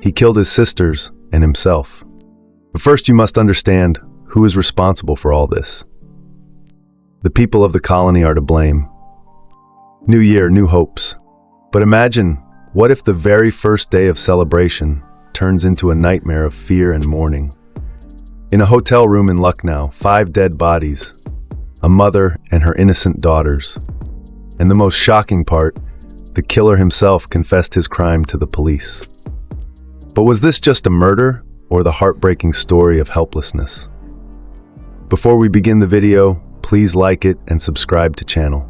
He killed his sisters and himself. But first you must understand who is responsible for all this. The people of the colony are to blame. New year, new hopes. But imagine, what if the very first day of celebration turns into a nightmare of fear and mourning? In a hotel room in Lucknow, 5 dead bodies, a mother and her innocent daughters. And the most shocking part, the killer himself confessed his crime to the police. But was this just a murder or the heartbreaking story of helplessness? Before we begin the video, please like it and subscribe to channel.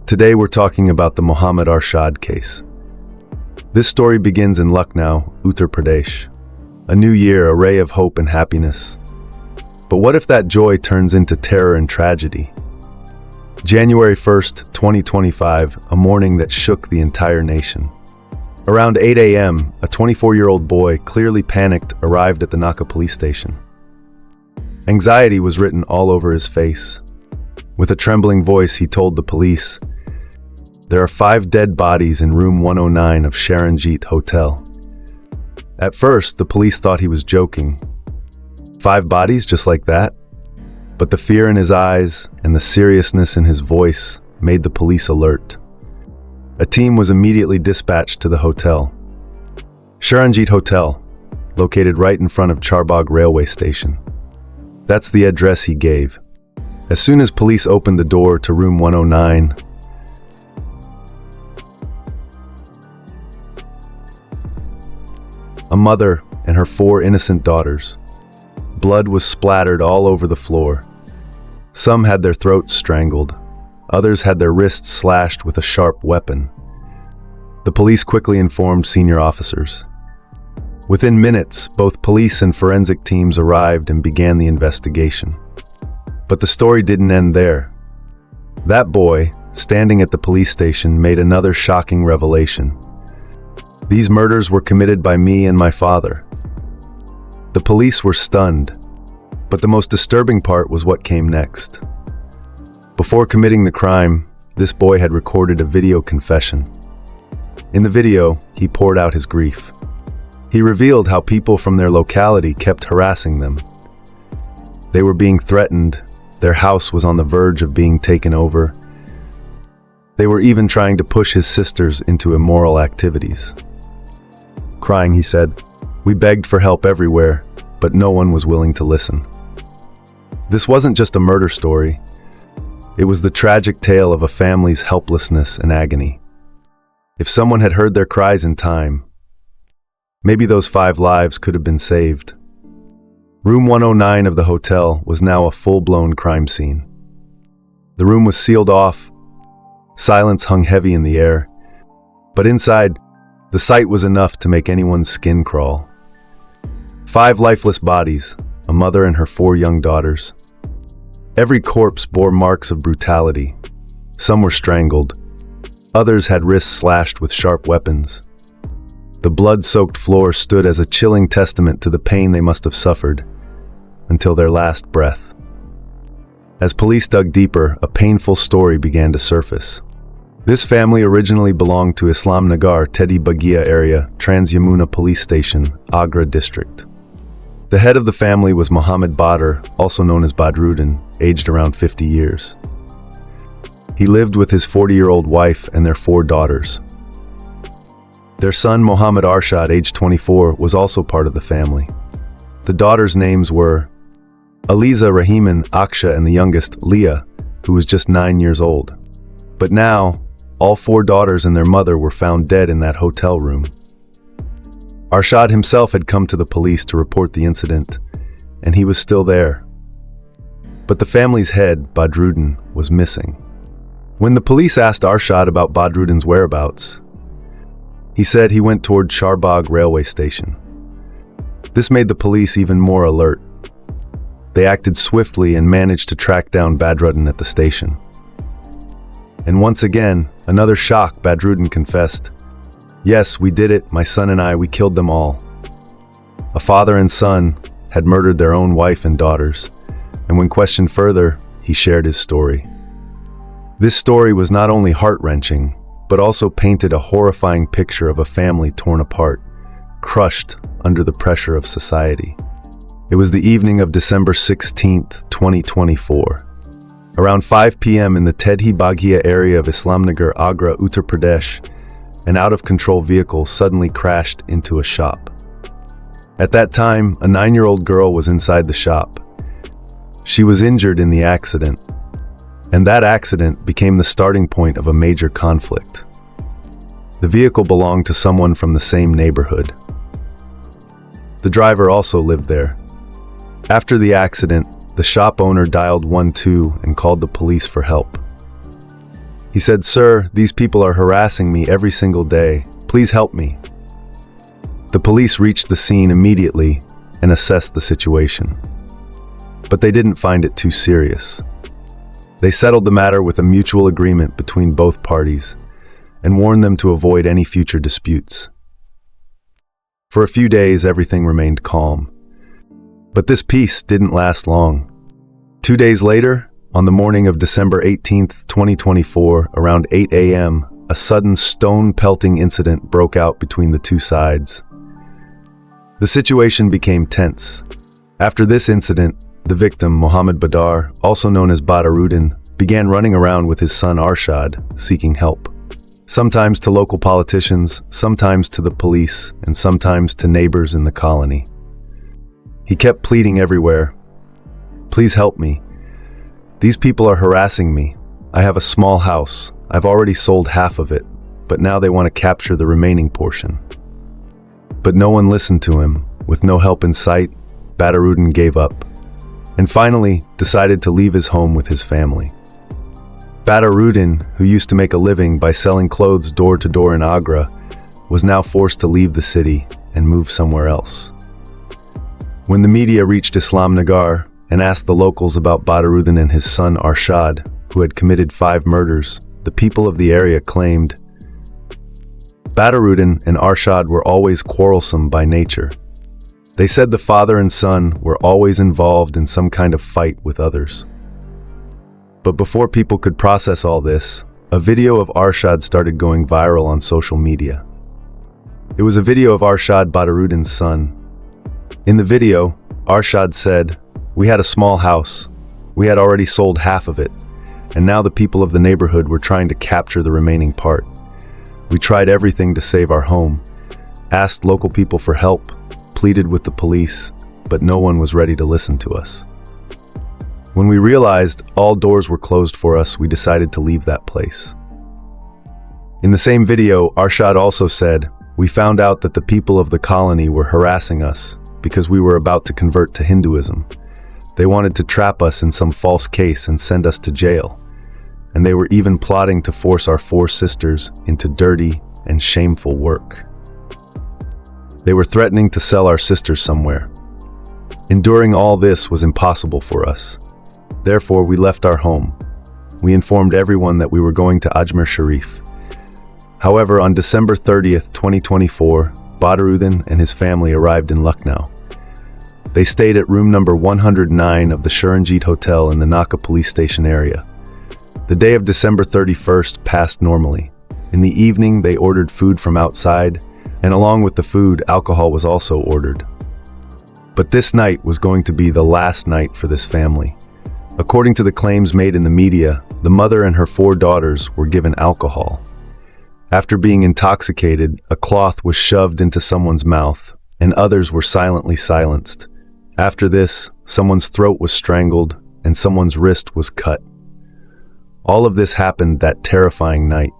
Today we're talking about the Mohammad Arshad case. This story begins in Lucknow, Uttar Pradesh. A new year, a ray of hope and happiness. But what if that joy turns into terror and tragedy? January 1st, 2025, a morning that shook the entire nation. Around 8 a.m., a 24-year-old boy, clearly panicked, arrived at the Naka police station. Anxiety was written all over his face. With a trembling voice, he told the police, "There are 5 dead bodies in room 109 of Sharanjit Hotel." At first, the police thought he was joking. 5 bodies just like that? But the fear in his eyes and the seriousness in his voice made the police alert. A team was immediately dispatched to the hotel. Sharanjit Hotel, located right in front of Charbagh railway station. That's the address he gave. As soon as police opened the door to room 109, a mother and her 4 innocent daughters. Blood was splattered all over the floor. Some had their throats strangled. Others had their wrists slashed with a sharp weapon. The police quickly informed senior officers. Within minutes, both police and forensic teams arrived and began the investigation. But the story didn't end there. That boy, standing at the police station, made another shocking revelation. These murders were committed by me and my father. The police were stunned, but the most disturbing part was what came next. Before committing the crime, this boy had recorded a video confession. In the video, he poured out his grief. He revealed how people from their locality kept harassing them. They were being threatened, their house was on the verge of being taken over. They were even trying to push his sisters into immoral activities. Crying, he said, "We begged for help everywhere, but no one was willing to listen." This wasn't just a murder story. It was the tragic tale of a family's helplessness and agony. If someone had heard their cries in time, maybe those 5 lives could have been saved. Room 109 of the hotel was now a full-blown crime scene. The room was sealed off. Silence hung heavy in the air. But inside, the sight was enough to make anyone's skin crawl. 5 lifeless bodies, a mother and her 4 young daughters. Every corpse bore marks of brutality. Some were strangled. Others had wrists slashed with sharp weapons. The blood-soaked floor stood as a chilling testament to the pain they must have suffered until their last breath. As police dug deeper, a painful story began to surface. This family originally belonged to Islam Nagar, Teddy Bagia area, Trans Yamuna Police Station, Agra district. The head of the family was Muhammad Badr, also known as Badruddin, aged around 50 years. He lived with his 40-year-old wife and their 4 daughters. Their son, Mohammad Arshad, aged 24, was also part of the family. The daughters' names were Aliza, Rahiman, Aksha, and the youngest, Leah, who was just 9 years old. But now, all 4 daughters and their mother were found dead in that hotel room. Arshad himself had come to the police to report the incident, and he was still there. But the family's head, Badruddin, was missing. When the police asked Arshad about Badruddin's whereabouts, he said he went toward Charbagh railway station. This made the police even more alert. They acted swiftly and managed to track down Badruddin at the station. And once again, another shock, Badruddin confessed, "Yes, we did it, my son and I, we killed them all." A father and son had murdered their own wife and daughters, and when questioned further, he shared his story. This story was not only heart-wrenching, but also painted a horrifying picture of a family torn apart, crushed under the pressure of society. It was the evening of December 16th, 2024. Around 5 p.m. in the Tedhi Baghia area of Islamnagar, Agra, Uttar Pradesh, an out-of-control vehicle suddenly crashed into a shop. At that time, a 9-year-old girl was inside the shop. She was injured in the accident, and that accident became the starting point of a major conflict. The vehicle belonged to someone from the same neighborhood. The driver also lived there. After the accident, the shop owner dialed 112 and called the police for help. He said, "Sir, these people are harassing me every single day. Please help me." The police reached the scene immediately and assessed the situation. But they didn't find it too serious. They settled the matter with a mutual agreement between both parties and warned them to avoid any future disputes. For a few days, everything remained calm. But this peace didn't last long. 2 days later, on the morning of December 18th, 2024, around 8 a.m., a sudden stone-pelting incident broke out between the two sides. The situation became tense. After this incident, the victim, Mohammad Badar, also known as Badarudin, began running around with his son Arshad, seeking help. Sometimes to local politicians, sometimes to the police, and sometimes to neighbors in the colony. He kept pleading everywhere, "Please help me. These people are harassing me. I have a small house. I've already sold half of it, but now they want to capture the remaining portion." But no one listened to him. With no help in sight, Badarudin gave up, and finally decided to leave his home with his family. Badarudin, who used to make a living by selling clothes door to door in Agra, was now forced to leave the city and move somewhere else. When the media reached Islamnagar and asked the locals about Badarudin and his son Arshad, who had committed 5 murders, the people of the area claimed Badarudin and Arshad were always quarrelsome by nature. They said the father and son were always involved in some kind of fight with others. But before people could process all this, a video of Arshad started going viral on social media. It was a video of Arshad, Badarudin's son. In the video, Arshad said, "We had a small house. We had already sold half of it, and now the people of the neighborhood were trying to capture the remaining part. We tried everything to save our home, asked local people for help, pleaded with the police, but no one was ready to listen to us. When we realized all doors were closed for us, we decided to leave that place." In the same video, Arshad also said, "We found out that the people of the colony were harassing us because we were about to convert to Hinduism. They wanted to trap us in some false case and send us to jail. And they were even plotting to force our 4 sisters into dirty and shameful work. They were threatening to sell our sisters somewhere. Enduring all this was impossible for us. Therefore, we left our home. We informed everyone that we were going to Ajmer Sharif. However, on December 30th, 2024, Badarudin and his family arrived in Lucknow. They stayed at room number 109 of the Sharanjit Hotel in the Naka police station area. The day of December 31st passed normally. In the evening, they ordered food from outside, and along with the food, alcohol was also ordered. But this night was going to be the last night for this family. According to the claims made in the media, the mother and her 4 daughters were given alcohol. After being intoxicated, a cloth was shoved into someone's mouth, and others were silently silenced. After this, someone's throat was strangled, and someone's wrist was cut. All of this happened that terrifying night.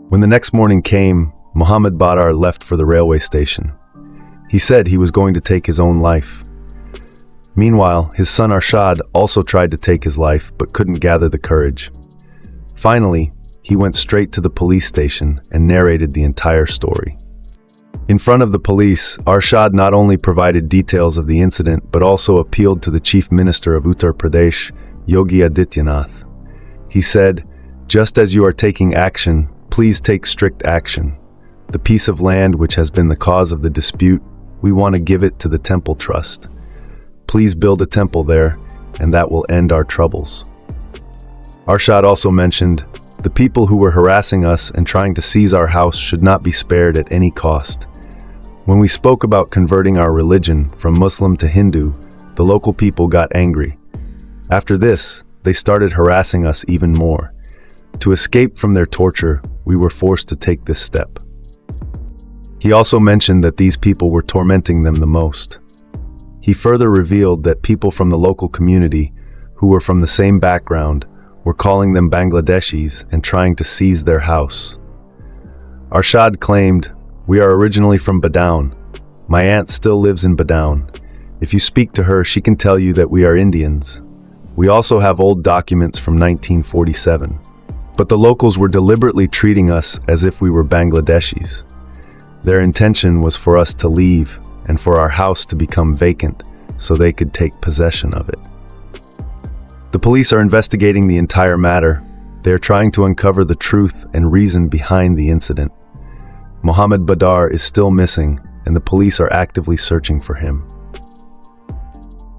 When the next morning came, Mohammad Badar left for the railway station. He said he was going to take his own life. Meanwhile, his son Arshad also tried to take his life but couldn't gather the courage. Finally, he went straight to the police station and narrated the entire story. In front of the police, Arshad not only provided details of the incident but also appealed to the Chief Minister of Uttar Pradesh, Yogi Adityanath. He said, "Just as you are taking action, please take strict action. The piece of land which has been the cause of the dispute, we want to give it to the temple trust. Please build a temple there, and that will end our troubles." Arshad also mentioned, "The people who were harassing us and trying to seize our house should not be spared at any cost. When we spoke about converting our religion from Muslim to Hindu, the local people got angry. After this, they started harassing us even more. To escape from their torture, we were forced to take this step. He also mentioned that these people were tormenting them the most. He further revealed that people from the local community, who were from the same background, were calling them Bangladeshis and trying to seize their house. Arshad claimed, "We are originally from Badaun. My aunt still lives in Badaun. If you speak to her, she can tell you that we are Indians. We also have old documents from 1947. But the locals were deliberately treating us as if we were Bangladeshis. Their intention was for us to leave and for our house to become vacant so they could take possession of it." The police are investigating the entire matter. They are trying to uncover the truth and reason behind the incident. Mohammad Badar is still missing, and the police are actively searching for him.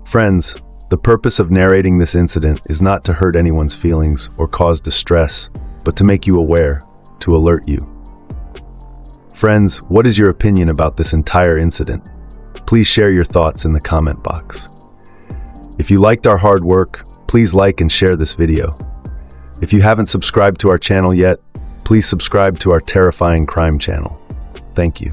Friends, the purpose of narrating this incident is not to hurt anyone's feelings or cause distress, but to make you aware, to alert you. Friends, what is your opinion about this entire incident? Please share your thoughts in the comment box. If you liked our hard work, please like and share this video. If you haven't subscribed to our channel yet, please subscribe to our terrifying crime channel. Thank you.